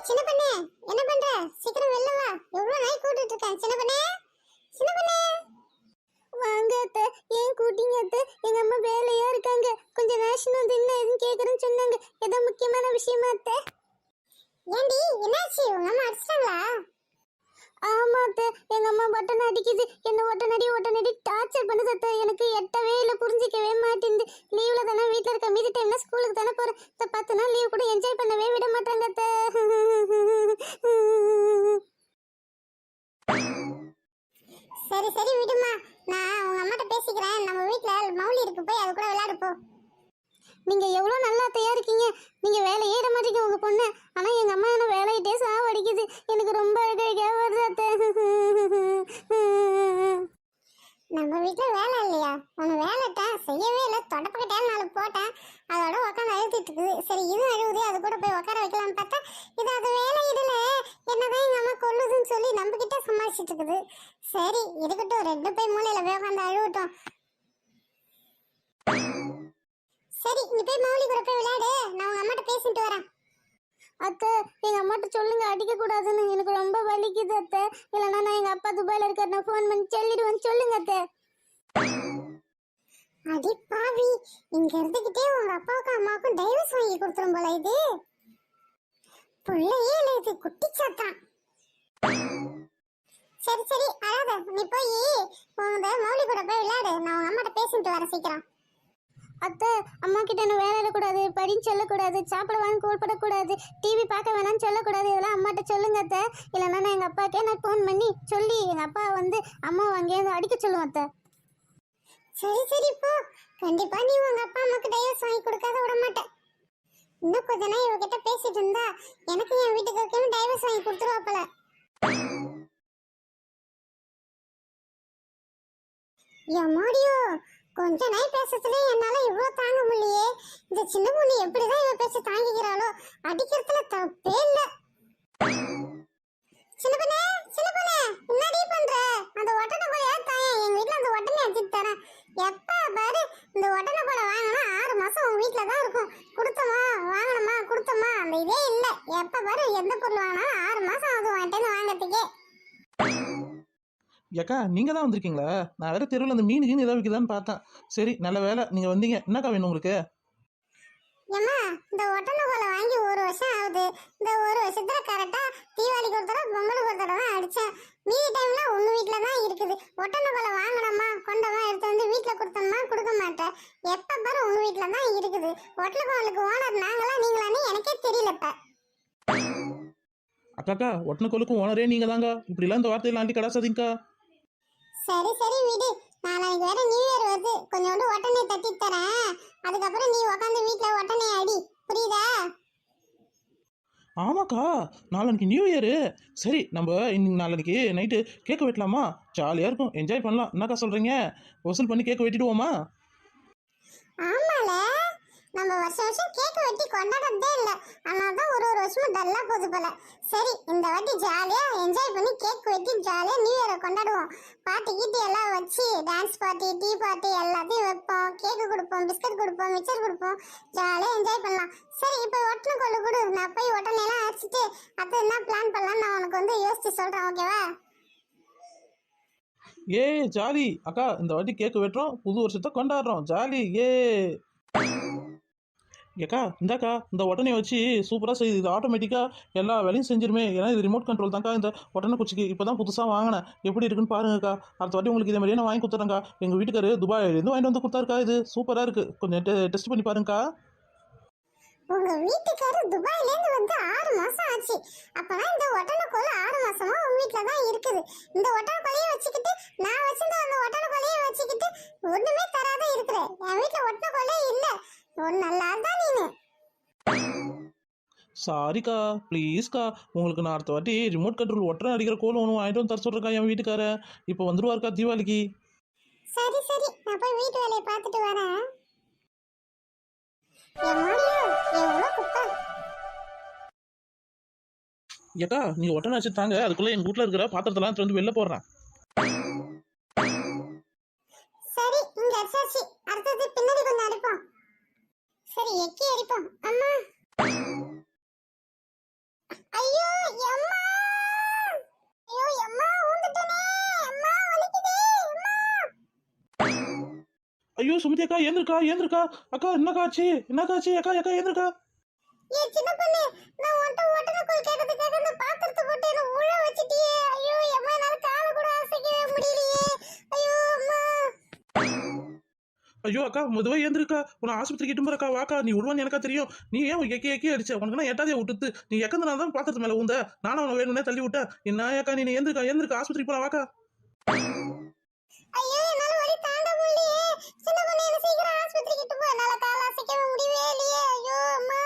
சின்ன பண்ணே, என்ன பண்ற? சீக்கிரம் வெளில வா. எவ்வளவு நாய் கூட்டிட்டு இருக்கேன். சின்ன பண்ணே, சின்ன பண்ணே. வாங்க அத்தை, ஏன் கூட்டிங்க அத்தை? எங்க அம்மா வேலையா இருக்காங்க. கொஞ்சம் நேஷன் வந்து என்ன எதுன்னு கேக்குறேன்னு சொன்னாங்க. ஏதோ முக்கியமான விஷயமா அத்தை? ஏண்டி என்னாச்சு? உங்க அம்மா அடிச்சிட்டாங்களா? ஆமா அத்தை, எங்க அம்மா பட்டன் அடிக்குது. என்ன ஒட்டனடி டார்ச்சர் பண்ணுது அத்தை. எனக்கு எட்டவே இல்லை, புரிஞ்சிக்கவே மாட்டேங்குது. லீவ்ல தானே வீட்டில் இருக்க, மீதி டைம்ல ஸ்கூலுக்கு தானே போறேன். இந்த 10 நாள் லீவ் கூட என்ஜாய் பண்ணவே விட மாட்டாங்க அத்தை. சரி சரி விடுமா, நான் உங்க அம்மாட்ட பேசிக்கிறேன். நம்ம வீட்ல மௌலி இருக்கு, போய் அது கூட விளையாடு போ. நீங்க எவ்வளவு நல்லா அத்தையா இருக்கீங்க. நீங்க வேலையே இட மாட்டீங்க உங்க பொண்ணு. ஆனா எங்க அம்மா என்ன வேலையிட்டே சாவடிக்குது. எனக்கு ரொம்ப அழகா வருது அத்தை. நம்ம வீட்டுல வேலை இல்லையா? உன வேலைட்டேன், செய்யவே இல்லை. தொடப்பக்கிட்டே 4 போட்டேன், அதோட உட்காந்து அழுத்திட்டு இருக்குது. சரி இது அழுகுது, அது கூட போய் உட்கார வைக்கலாம்னு பார்த்தா இது அது வேலை இடல. என்னதான் எங்க அம்மா கொல்லுதுன்னு சொல்லி நம்ம கிட்ட சமாளிச்சுட்டு இருக்குது. சரி இருக்கட்டும், 2 போய் மூலையில போய் உட்காந்து அழுவட்டும். சரி நீ போய் மௌலி கூட போய் விளையாடு, நான் உங்க அம்மாட்ட பேசிட்டு வரேன். அத்தை, எங்க அம்மாட்ட சொல்லுங்க அடிக்க கூடாதுன்னு. எனக்கு ரொம்ப வலிக்குது அத்தை. இல்லைன்னா நான் எங்க அப்பா துபாயில இருக்காரு, நான் ஃபோன் பண்ணி சொல்லிடுவேன். சொல்லுங்க அத்தை. அடி பாவி, இங்க இருந்துகிட்டே உங்க அப்பாவுக்கும் அம்மாவுக்கும் டைவர்ஸ் வாங்கி கொடுத்துரும் போல. இது புள்ளையே இல்லை, இது குட்டிச்சாத்தான். சரி சரி அழாத, நீ போய் உங்க மௌலி கூட போய் விளையாடு. நான் உங்க அம்மாட்ட பேசிட்டு வரேன் சீக்கிரம். அத்தை, அம்மா கிட்ட என்ன வேலை இருக்கக்கூடாது, படின்னு சொல்லக்கூடாது, சாப்பிட வாங்க கூப்பிடக்கூடாது, டிவி பார்க்க வேணாம்னு சொல்லக்கூடாது. இதெல்லாம் அம்மாட்ட சொல்லுங்க அத்தை. இல்லைன்னா நான் எங்க அப்பாக்கே நான் ஃபோன் பண்ணி சொல்லி எங்க அப்பா வந்து அம்மா அங்கேயிருந்து அடிக்க சொல்லுவோம் அத்தை. சரி சரி போ, கண்டிப்பா நீ உங்க அப்பா அம்மாக்கு டைவர்ஸ் வாங்கி கொடுக்காத விட மாட்டேன். இன்னும் கொஞ்ச நாள் இவகிட்ட பேசிட்டு இருந்தா எனக்கு என் வீட்டுக்கு டைவர்ஸ் வாங்கி கொடுத்துருவாப்பல. எம்மாடியோ, கொஞ்ச நாள் பேசுறதுல என்னால இவ்வளவு தாங்க முடியலையே. இந்த சின்ன பொண்ணு எப்படிதான் இவ பேச தாங்கிக்கிறாளோ? அடிக்கிறதுல தப்பே இல்ல. சின்ன பொண்ணு, என்னடி பண்ற? அந்த ஒட்டனை போல தாயே, எங்க வீட்டுல அந்த ஒட்டனை அடிச்சுட்டு தரேன். எப்ப பாரு இந்த ஒட்டனை போல வாங்கினா 6 மாசம் உங்க வீட்டுல தான் இருக்கும். கொடுத்தமா வாங்கணுமா கொடுத்தமா அந்த இதே இல்ல. எப்ப பாரு எந்த பொருள் வாங்கினாலும் 6 மாசம் ஆகுது வாங்கிட்டேன்னு வாங்கறதுக்கே. ஏக்கா நீங்கள் தான் வந்திருக்கீங்களா? நான் வேறு தெருவில் அந்த மீன் ஏதாவது விற்குதான்னு பார்த்தேன். சரி நல்ல வேலை நீங்கள் வந்தீங்க. என்னக்கா வேணும் உங்களுக்கு? ஏம்மா, இந்த ஒட்டனை கோலை வாங்கி 1 வருஷம் ஆகுது. இந்த 1 வருஷத்துல கரெக்டா தீபாவளிக்கு ஒரு தடவை பொங்கலுக்கு ஒரு தடவை தான் அடிச்சேன். மீதி டைம்ல உங்க வீட்டுல தான் இருக்குது. ஒட்டனை கோலை வாங்கணுமா கொண்டமா எடுத்து வந்து வீட்டுல கொடுத்தோம்னா கொடுக்க மாட்டேன். எப்ப பாரு உங்க வீட்டுல தான் இருக்குது. ஒட்டலுக்கு ஓனர் நாங்களா நீங்களான்னு எனக்கே தெரியலப்ப. அக்காக்கா ஒட்டனக்கோலுக்கும் ஓனரே நீங்கள் தாங்க. இப்படிலாம் இந்த வார்த்தையெல்லாம் ஆண்டி கடாசாதீங்கக்கா. சரி சரி விடு, நாளைக்கு வேற நியூ இயர் வருது. கொஞ்சோண்டு ஒட்டனை தட்டி தரேன். அதுக்கப்புறம் நீ உட்காந்து வீட்டுல ஒட்டனை அடி, புரியுதா? ஆமாக்கா, நாளைக்கு நியூ இயரு. சரி நம்ம இன்னைக்கு நாளைக்கு நைட்டு கேக்கு வெட்டலாமா? ஜாலியாக இருக்கும், என்ஜாய் பண்ணலாம். என்னக்கா சொல்கிறீங்க? வசூல் பண்ணி கேக்கு வெட்டிடுவோமா? ஆமால, நம்ம வருஷம் கேக் வெட்டி கொண்டாடுறதே இல்லை. ஆனால் தான் ஒரு வருஷமும் டல்லா போகுது போல. சரி இந்த வாட்டி ஜாலியா என்ஜாய் பண்ணி கேக் வெட்டி ஜாலியா நியூ இயரை கொண்டாடுவோம். பார்ட்டி கீட்டி எல்லாம் வச்சு டான்ஸ் பார்ட்டி, டீ பார்ட்டி எல்லாத்தையும் வைப்போம். கேக்கு கொடுப்போம், பிஸ்கட் கொடுப்போம், மிக்சர் கொடுப்போம். ஜாலியா என்ஜாய் பண்ணலாம். சரி இப்போ ஒட்டனை கொள்ளு கொடு, நான் போய் ஒட்டனை எல்லாம் அடிச்சுட்டு அது என்ன பிளான் பண்ணலாம் நான் உனக்கு வந்து யோசிச்சு சொல்றேன். ஓகேவா? ஏ ஜாலி அக்கா, இந்த வாட்டி கேக்கு வெட்டுறோம், புது வருஷத்தை கொண்டாடுறோம், ஜாலி ஏ. ஏக்கா இந்தாக்கா, இந்த ஒட்டனை வச்சு சூப்பராக செய்யுது. இது ஆட்டோமேட்டிக்காக எல்லா வேலையும் செஞ்சிருமே. ஏன்னா இது ரிமோட் கண்ட்ரோல் தான்க்கா. இந்த ஒட்டனை குச்சிக்கு இப்போ தான் புதுசாக வாங்கினேன். எப்படி இருக்குன்னு பாருங்கக்கா. அடுத்த வாட்டி உங்களுக்கு இதே மாதிரியே நான் வாங்கி கொடுத்துறேங்க்கா. எங்கள் வீட்டுக்காரு துபாயிலேருந்து வாங்கிட்டு வந்து கொடுத்தாருக்கா. இது சூப்பராக இருக்குது. கொஞ்சம் டெஸ்ட் பண்ணி பாருங்கக்கா. உங்க வீட்டுக்காரர் துபாயில இருந்து வந்து 6 மாசம் ஆச்சு. அப்பனா இந்த ஒட்டனை கோலை 6 மாசமா உங்க வீட்டுல தான் இருக்குது. இந்த ஒட்டனை கோலையை வச்சுக்கிட்டு நான் வச்சிருந்த அந்த ஒட்டனை கோலையை வச்சுக்கிட்டு ஒண்ணுமே தராத இருக்கிறேன். என் வீட்டுல ஒட்டனை கோலே இல்ல. ஒரு நல்லா தான் நீனு. சாரிக்கா, ப்ளீஸ்க்கா. உங்களுக்கு நான் அடுத்த வாட்டி ரிமோட் கண்ட்ரோல் ஒட்டனை அடிக்கிற கோல் ஒன்று வாங்கிட்டு வந்து தர சொல்கிறேக்கா. என் வீட்டுக்கார இப்போ வந்துருவாருக்கா தீபாவளிக்கு. சரி சரி, நான் போய் வீட்டு வேலையை பார்த்துட்டு வரேன். ஏக்கா நீங்கள் ஒட்டனை வச்சு தாங்க, அதுக்குள்ளே எங்கள் வீட்டில் இருக்கிற பாத்திரத்தெல்லாம் எடுத்து வந்து வெளில போடுறேன். சரி இங்க அடிச்சாச்சு, அடுத்தது பின்னாடி கொஞ்சம் அடிப்போம். சரி எக்கி அடிப்போம். அம்மா ஐ ஐயோ சுமதி அக்கா ஏந்திருக்கா ஏந்திருக்கா. அக்கா என்னக்கா ஆச்சு என்னக்கா ஆச்சு அக்கா அக்கா ஏந்திருக்கா. ஏய் சின்ன பொண்ணு, நான் ஓட்டனக்குள் கேட்டதுக்காக அந்த பாத்திரத்தை போட்டு என்ன உழ வச்சிட்டியே. ஐயோ அம்மா, என்னால கால கூட அசைக்கவே முடியலையே. ஐயோ அம்மா. ஐயோ அக்கா முதுவா ஏந்திருக்கா. உன்னை ஆஸ்பத்திரிக்கு இட்டு போறக்கா வாக்கா. நீ விடுவான்னு எனக்கா தெரியும். நீ ஏன் எக்கி எக்கி அடிச்ச? உனக்கு நான் எட்டாதே விட்டுத்து. நீ எக்கந்தனால தான் பாத்திரத்து மேல உந்த. நானும் அவனை வேணும்னே தள்ளி விட்டேன். என்ன அக்கா நீ ஏந்திருக்கா ஏந்திருக்கா ஆஸ்பத்திரிக்கு போலாம் வாக்கா. ஐயோ என்னால வலி தாங்க முடியலையே. சின்ன பொண்ணு, என்ன சீக்கிரம் ஆஸ்பத்திரிக்கு இட்டு போ. என்னால கால அசைக்கவே முடியவே இல்லையே. ஐயோ அம்மா,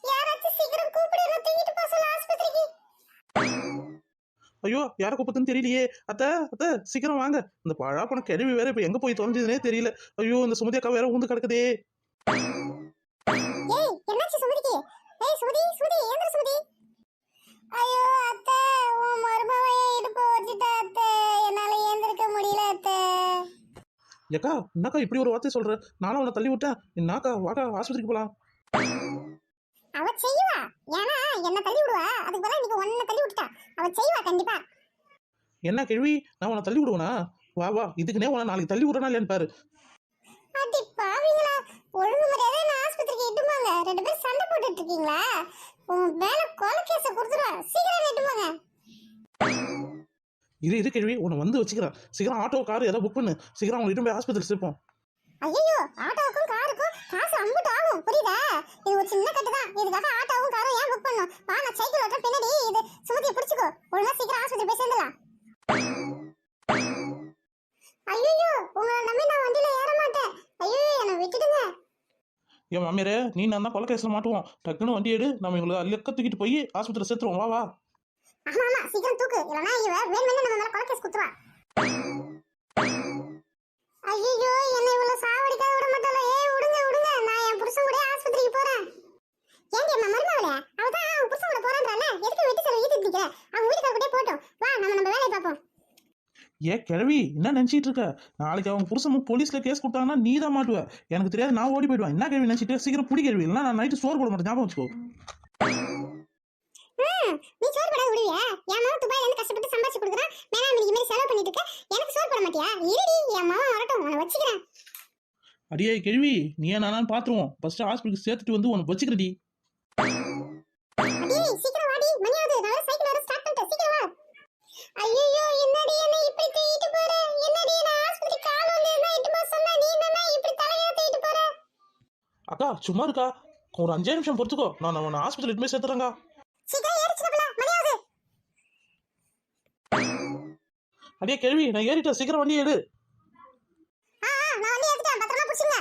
யாராச்சும் சீக்கிரம் கூப்பிடு, என்ன தூக்கிட்டு போ சொல்ல ஆஸ்பத்திரிக்கு. ஐயோ யாரை கூப்பத்துன்னு தெரியலையே. அத்தை அத்தை சீக்கிரம் வாங்க. இந்த பழா போன கிழவி வேற இப்ப எங்க போய் தொலைஞ்சதுனே தெரியல. ஐயோ இந்த சுமதி அக்கா வேற ஊந்து கிடக்குதே. ஏய் என்னாச்சு சுமதிக்கு? ஏய் சுமதி சுமதி, ஏந்திர சுமதி. ஐயோ அத்தை, உன் மருமவைய இடுப்பு வச்சுட்டா அத்தை. என்னால ஏந்திருக்க முடியல அத்தை. ஏக்கா என்னக்கா இப்படி ஒரு வார்த்தை சொல்ற? நானும் அவனை தள்ளி விட்டேன். என்னக்கா வாக்கா ஆஸ்பத்திரிக்கு போலாம். அவ செய்வா, ஏன்னா என்ன தள்ளி விடுவா. அதுக்கு பதிலா நீங்க ஒன்ன தள்ளி விட்டுட்டா. அவ செய்வா கண்டிப்பா. என்ன கேள்வி? நான் உன்னை தள்ளி விடுவேனா? வா வா இதுக்குனே உன்னை நாளைக்கு தள்ளி விடுறனா இல்லையான்னு பாரு. அடி பாவிங்களா, ஒழுங்கு மரியாதை என்ன ஆஸ்பத்திரிக்கு இட்டுமாங்க. ரெண்டு பேரும் சண்டை போட்டுட்டு இருக்கீங்களா? உன் மேல கொலை கேஸ கொடுத்துருவா. சீக்கிரம் இட்டுமாங்க. இது கேள்வி உன்னை வந்து வச்சுக்கிறேன். சீக்கிரம் ஆட்டோ கார் ஏதாவது புக் பண்ணு. சீக்கிரம் அவங்க இட்டு போய் ஆஸ்பத்திரி சேர்ப்போம். ஐயோ, ஆட்டோவுக்கும் காருக்கும் காசு அம்புட்டு ஆகும், புரியுதா? இது ஒரு சின்ன கட்டு தான். இதுக்காக ஆட்டோவும் காரும் ஏன் புக் பண்ணும்? வா, நான் சைக்கிள் ஓட்டுற பின்னாடி இது சுமதியை பிடிச்சிக்கோ. ஒழுங்கா சீக்கிரம் ஆஸ்பத்திரி போய் சேர்ந்துடலாம். ஐயோ, உங்களை நம்பி நான் வண்டியில ஏற மாட்டேன். ஐயோ, என்னை விட்டுடுங்க. என் மாமியாரே நீ நான் தான் கொலை கேஸில் மாட்டுவோம். டக்குன்னு வண்டி எடு. நம்ம இவங்களை அல்லக்க தூக்கிட்டு போய் ஆஸ்பத்திரி சேர்த்துருவோம். வா வா. ஆமா ஆமா, சீக்கிரம் தூக்கு. இல்லைன்னா இவ வேணுமென்னு நம்ம மேல கொலை கேஸ் குத்துவா. ஐயோ, என்னை இவ்வளவு சாவடிக்காத விட மாட்டாளா? ஏய் விடுங்க விடுங்க, நான் என் புருஷன் கூட ஆஸ்பத்திரிக்கு போறேன். ஏண்டி அம்மா மருமகளே, அவதான் அவன் புருஷன் கூட போறான்றானே, எதுக்கு வெட்டி செலவு ஈட்டிட்டு நிக்கிற? அவன் வீட்டுக்கார கூட போட்டோம். வா, நம்ம வேலையை பார்ப்போம். கிழவி என்ன நினைச்சிட்டு இருக்க? நாளைக்கு அவங்க புருஷன் போலீஸ்ல கேஸ் கொடுத்தாங்கன்னா நீ தான் மாட்டுவ. எனக்கு தெரியாது, நான் ஓடி போயிடுவேன். என்ன கேள்வி நினைச்சிட்டு சீக்கிரம் பிடி கேள்வி. இல்லைன்னா நான் நைட்டு சோறு போட மாட்டேன். ஞாபகம் வச்சுக்கோ. நீ சோறு போட விடுவியா? என் மாவன் துபாயில இருந்து கஷ்டப்பட்டு சம்பாதிச்சு கொடுக்குறான். மேலாம் இன்னைக்கு மாதிரி செலவு பண்ணிட்டு இருக்க. எனக்கு சோறு போட மாட்டியா? இருடி, என் மாவன் வரட்டும், உன்னை வச்சுக்கிறேன். அடியே கேள்வி நீ நானான்னு பாத்துருவோம். ஃபர்ஸ்ட் ஹாஸ்பிட்டலுக்கு சேர்த்துட்டு வந்து உனக்கு வச்சுக்கிறடி. அடே சீக்கிரம் வாடி, மணி ஆகுது. நான் சைக்கிள் வர ஸ்டார்ட் பண்ணிட்டேன். சீக்கிரம் வா. ஐயோ, என்னடி என்ன இப்படி தூக்கிட்டு போற? என்னடி நான் ஆஸ்பத்திரி கால் வந்து என்ன இட்டு போக சொன்னா, நீ என்னன்னா இப்படி தலையில தூக்கிட்டு போற? அக்கா சும்மா இருக்கா? ஒரு 5 நிமிஷம் பொறுத்துக்கோ. நான் உன்னை ஹாஸ்பிட்டல் இட்டு போய் சேர்த்துறேங்க. சீக்கிரம் ஏறிச்சுடா, மணி ஆகுது. அடியே கேள்வி நான் ஏறிட்டேன். சீக்கிரம் வண்டி எடு. நான் வந்து ஏத்திட்டேன். பத்திரமா புடிச்சுங்க.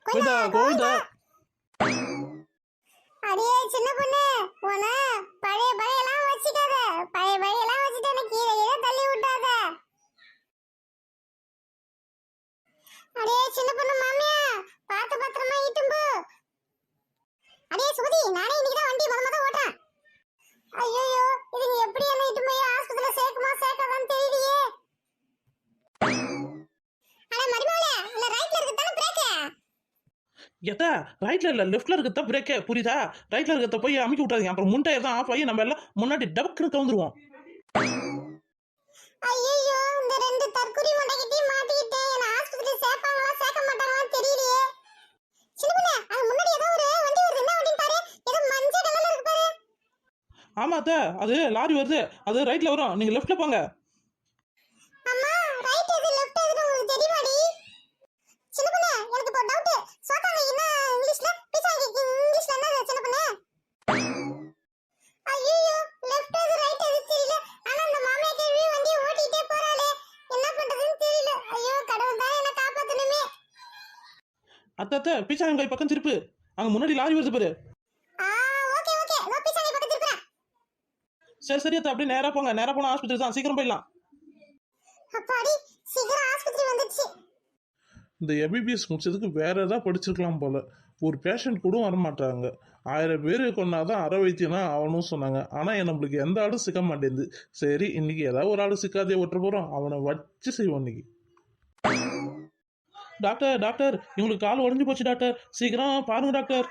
கோவிந்தா கோவிந்தா. அடியே சின்ன பொண்ணு, உன பழையெல்லாம் வச்சுக்காத. பழையெல்லாம் வச்சுட்டு எனக்கு கீழே தள்ளி விட்டாத. அடியே சின்ன பொண்ணு மாமியா, பார்த்து பத்திரமா இட்டும்பு. அடியே சுமதி, நானே இன்னைக்கு தான் வண்டி முத ஓட்டுறேன். ஐயோ, இதுங்க எப்படி என்ன இட்டு போய் ஆஸ்பத்திரியில சேர்க்குமா சேர்க்காதான்னு தெரியலையே. அட மருமகளே, இல்ல ரைட்ல இருக்கு தானே பிரேக்? ஏதா ரைட்ல இல்ல லெஃப்ட்ல இருக்கிறத பிரேக்கே புரியுதா? ரைட்ல இருக்கிறத போய் அமுக்கி விட்டாதீங்க. அப்புறம் முண்டை தான் ஆஃப் ஆகி நம்ம எல்லாம் முன்னாடி டபக்குன்னு கவுந்துருவோம். ஐயோ, இந்த ரெண்டு தற்குறி முண்டைக்கிட்டையும் மாட்டிக்கிட்டேன். என்ன ஆஸ்பத்திரி சேர்ப்பாங்களா சேர்க்க மாட்டாங்களான்னு தெரியலையே. சின்ன பொண்ணு, அங்க முன்னாடி ஏதோ ஒரு வண்டி வருது. என்ன வண்டின்னு பாரு. ஏதோ மஞ்சள் கலர்ல இருக்கு பாரு. ஆமா அத்தை, அது லாரி வருது. அது ரைட்ல வரும். நீங்க லெஃப்ட்ல போங்க. அம்மா, ரைட் எது லெஃப்ட் எதுன்னு உங்களுக்கு தெரியுமாடி? சின்ன பொண்ணு, எனக்கு இப்போ டவுட். சோத்தாங்க என்ன இங்கிலீஷ்ல பீச்சாங்க இங்கிலீஷ்ல என்ன சின்ன பொண்ணு? ஐயோ, லெஃப்ட் எது ரைட் எது தெரியல. ஆனா அந்த மாமியா கேள்வி வண்டி ஓட்டிட்டே போறாளே, என்ன பண்றதுன்னு தெரியல. ஐயோ கடவுள் தான் என்ன காப்பாத்தணுமே. அத்தை பீச்சாங்க பக்கம் திருப்பு. அங்க முன்னாடி லாரி வருது பாரு. ஓகே நான் பீச்சாங்க பக்கம் திருப்புறேன். சரி அத்தை அப்படியே நேரா போங்க. நேரா போனா ஆஸ்பத்திரி தான். சீக்கிரம் போயிடலாம். அப்பாடி, சீக்கிரம் ஆஸ்பத்திரி வந்துச்சு. இந்த எம்பிபிஎஸ் முடிச்சதுக்கு வேற ஏதாவது படிச்சிருக்கலாம் போல. ஒரு பேஷண்ட் கூட வரமாட்டாங்க. 1000 பேர் கொண்டாதான் அற வைத்தியனா அவனும் சொன்னாங்க. ஆனால் நம்மளுக்கு எந்த ஆடும் சிக்க மாட்டேங்குது. சரி இன்னைக்கு ஏதாவது ஒரு ஆடு சிக்காதே ஓட்ட போகிறோம். அவனை வச்சு செய்வோம் இன்னைக்கு. டாக்டர் இவங்களுக்கு கால் உடஞ்சி போச்சு டாக்டர். சீக்கிரம் பாருங்க டாக்டர்.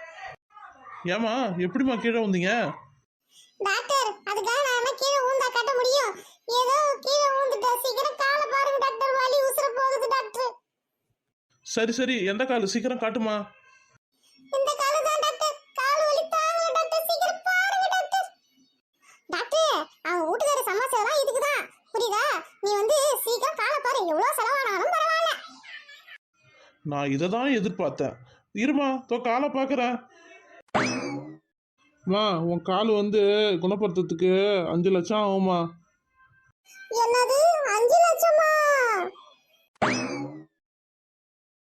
ஏமா எப்படிமா கீழே வந்தீங்க? டாக்டர், அதுக்காக நான் கீழே ஊந்தா கட்ட முடியும்? ஏதோ கீழே ஊந்துட்டா. சீக்கிரம் காலை பாருங்க டாக்டர், வலி உசுர போகுது டாக்டர். சரி சரி எந்த கால் சீக்கிரம் காட்டுமா. இந்த காலு தான் டாக்டர். கால் வலி தாங்கல டாக்டர். சீக்கிரம் பாருங்க டாக்டர். டாக்டர், அவன் வீட்டுக்கார சமாச்சாரம் இதுக்கு தான். புரியுதா? நீ வந்து சீக்கிரம் காலை பாரு. எவ்வளவு செலவானாலும் பரவாயில்ல. நான் இதை தான் எதிர்பார்த்தேன். இருமா தோ காலை பார்க்குறேன். உன் கால் வந்து குணப்படுத்துறதுக்கு 5 லட்சம் ஆகுமா? என்ன